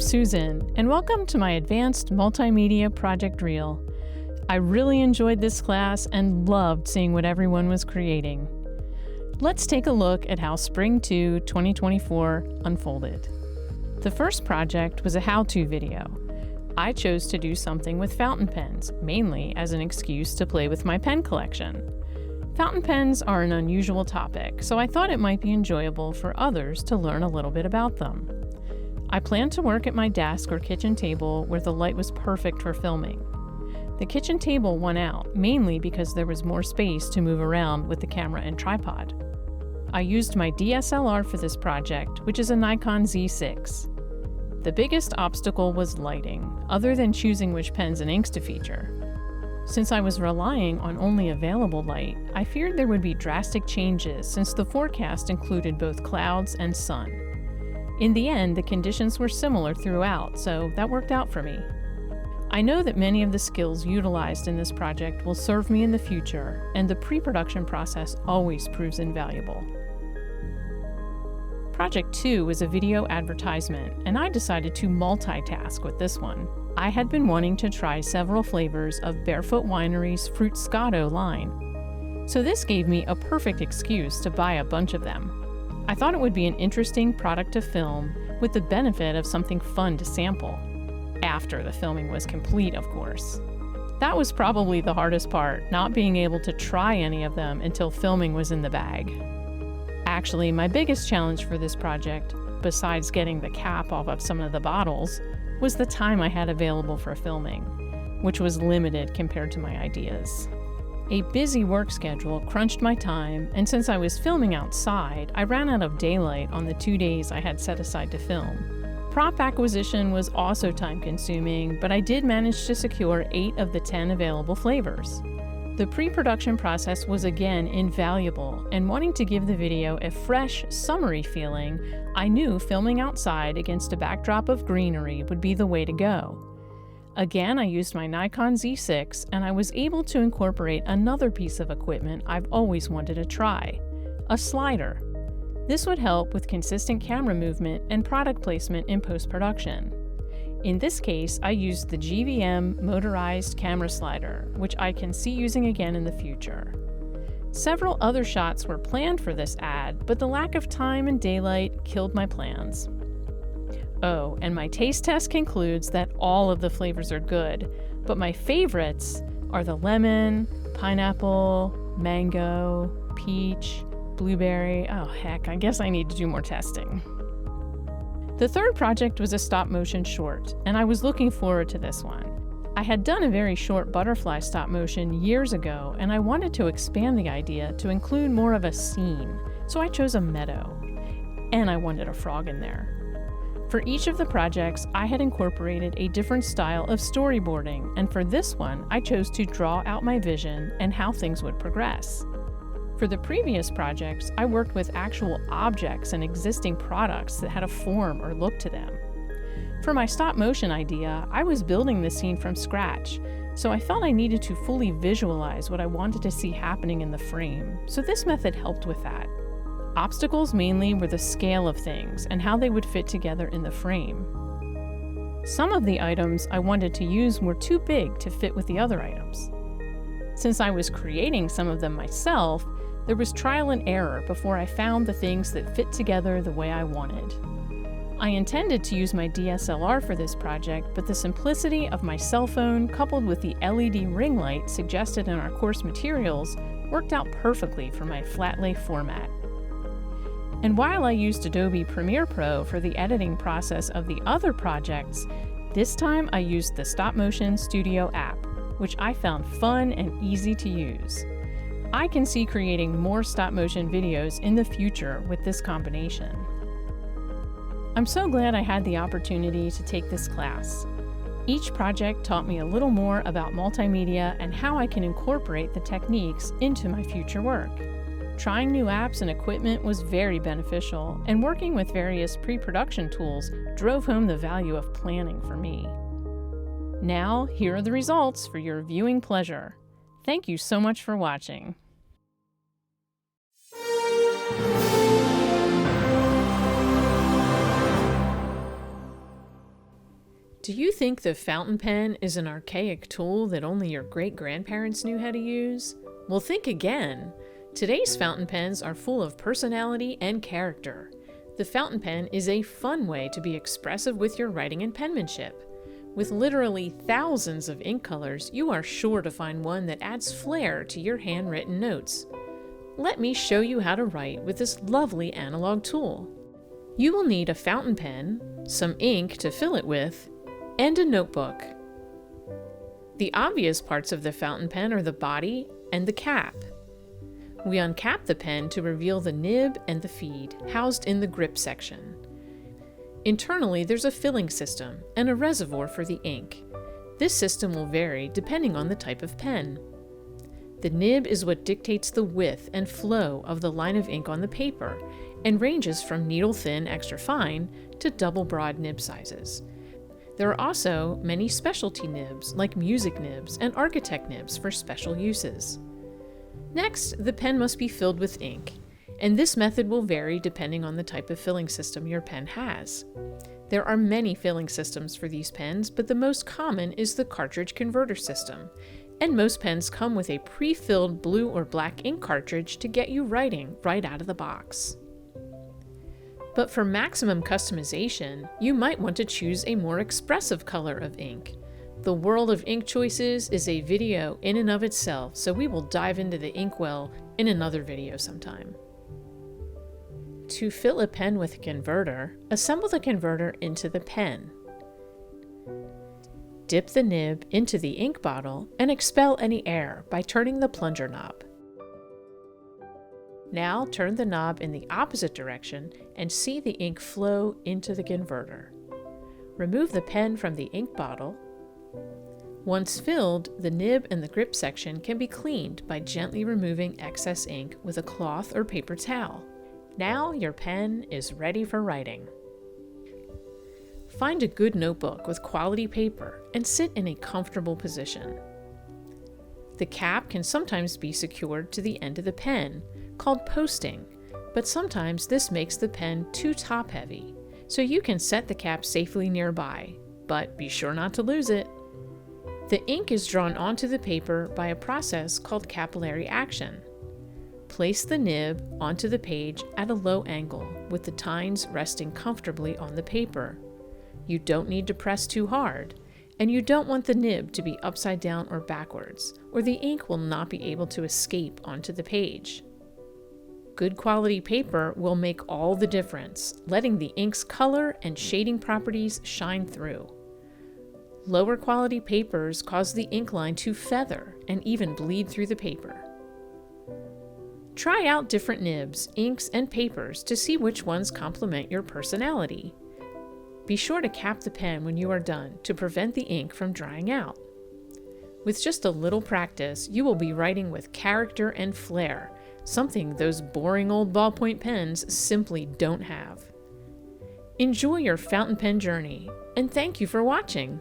I'm Susan, and welcome to my Advanced Multimedia Project Reel. I really enjoyed this class and loved seeing what everyone was creating. Let's take a look at how Spring 2 2024 unfolded. The first project was a how-to video. I chose to do something with fountain pens, mainly as an excuse to play with my pen collection. Fountain pens are an unusual topic, so I thought it might be enjoyable for others to learn a little bit about them. I planned to work at my desk or kitchen table where the light was perfect for filming. The kitchen table won out, mainly because there was more space to move around with the camera and tripod. I used my DSLR for this project, which is a Nikon Z6. The biggest obstacle was lighting, other than choosing which pens and inks to feature. Since I was relying on only available light, I feared there would be drastic changes since the forecast included both clouds and sun. In the end, the conditions were similar throughout, so that worked out for me. I know that many of the skills utilized in this project will serve me in the future, and the pre-production process always proves invaluable. Project 2 was a video advertisement, and I decided to multitask with this one. I had been wanting to try several flavors of Barefoot Winery's Fruitscato line, so this gave me a perfect excuse to buy a bunch of them. I thought it would be an interesting product to film with the benefit of something fun to sample. After the filming was complete, of course. That was probably the hardest part, not being able to try any of them until filming was in the bag. Actually, my biggest challenge for this project, besides getting the cap off of some of the bottles, was the time I had available for filming, which was limited compared to my ideas. A busy work schedule crunched my time, and since I was filming outside, I ran out of daylight on the 2 days I had set aside to film. Prop acquisition was also time-consuming, but I did manage to secure 8 of the 10 available flavors. The pre-production process was again invaluable, and wanting to give the video a fresh, summery feeling, I knew filming outside against a backdrop of greenery would be the way to go. Again, I used my Nikon Z6, and I was able to incorporate another piece of equipment I've always wanted to try, a slider. This would help with consistent camera movement and product placement in post-production. In this case, I used the GVM motorized camera slider, which I can see using again in the future. Several other shots were planned for this ad, but the lack of time and daylight killed my plans. Oh, and my taste test concludes that all of the flavors are good, but my favorites are the lemon, pineapple, mango, peach, blueberry. Oh heck, I guess I need to do more testing. The third project was a stop-motion short, and I was looking forward to this one. I had done a very short butterfly stop-motion years ago, and I wanted to expand the idea to include more of a scene, so I chose a meadow. And I wanted a frog in there. For each of the projects, I had incorporated a different style of storyboarding, and for this one, I chose to draw out my vision and how things would progress. For the previous projects, I worked with actual objects and existing products that had a form or look to them. For my stop-motion idea, I was building the scene from scratch, so I felt I needed to fully visualize what I wanted to see happening in the frame, so this method helped with that. Obstacles mainly were the scale of things and how they would fit together in the frame. Some of the items I wanted to use were too big to fit with the other items. Since I was creating some of them myself, there was trial and error before I found the things that fit together the way I wanted. I intended to use my DSLR for this project, but the simplicity of my cell phone coupled with the LED ring light suggested in our course materials worked out perfectly for my flat lay format. And while I used Adobe Premiere Pro for the editing process of the other projects, this time I used the Stop Motion Studio app, which I found fun and easy to use. I can see creating more stop-motion videos in the future with this combination. I'm so glad I had the opportunity to take this class. Each project taught me a little more about multimedia and how I can incorporate the techniques into my future work. Trying new apps and equipment was very beneficial, and working with various pre-production tools drove home the value of planning for me. Now, here are the results for your viewing pleasure. Thank you so much for watching. Do you think the fountain pen is an archaic tool that only your great-grandparents knew how to use? Well, think again. Today's fountain pens are full of personality and character. The fountain pen is a fun way to be expressive with your writing and penmanship. With literally thousands of ink colors, you are sure to find one that adds flair to your handwritten notes. Let me show you how to write with this lovely analog tool. You will need a fountain pen, some ink to fill it with, and a notebook. The obvious parts of the fountain pen are the body and the cap. We uncap the pen to reveal the nib and the feed, housed in the grip section. Internally, there's a filling system and a reservoir for the ink. This system will vary depending on the type of pen. The nib is what dictates the width and flow of the line of ink on the paper and ranges from needle thin extra fine to double broad nib sizes. There are also many specialty nibs like music nibs and architect nibs for special uses. Next, the pen must be filled with ink, and this method will vary depending on the type of filling system your pen has. There are many filling systems for these pens, but the most common is the cartridge converter system, and most pens come with a pre-filled blue or black ink cartridge to get you writing right out of the box. But for maximum customization, you might want to choose a more expressive color of ink. The world of ink choices is a video in and of itself, so we will dive into the inkwell in another video sometime. To fill a pen with a converter, assemble the converter into the pen. Dip the nib into the ink bottle and expel any air by turning the plunger knob. Now turn the knob in the opposite direction and see the ink flow into the converter. Remove the pen from the ink bottle. Once filled, the nib and the grip section can be cleaned by gently removing excess ink with a cloth or paper towel. Now your pen is ready for writing. Find a good notebook with quality paper and sit in a comfortable position. The cap can sometimes be secured to the end of the pen, called posting, but sometimes this makes the pen too top-heavy, so you can set the cap safely nearby, but be sure not to lose it. The ink is drawn onto the paper by a process called capillary action. Place the nib onto the page at a low angle, with the tines resting comfortably on the paper. You don't need to press too hard, and you don't want the nib to be upside down or backwards, or the ink will not be able to escape onto the page. Good quality paper will make all the difference, letting the ink's color and shading properties shine through. Lower quality papers cause the ink line to feather and even bleed through the paper. Try out different nibs, inks, and papers to see which ones complement your personality. Be sure to cap the pen when you are done to prevent the ink from drying out. With just a little practice, you will be writing with character and flair, something those boring old ballpoint pens simply don't have. Enjoy your fountain pen journey, and thank you for watching.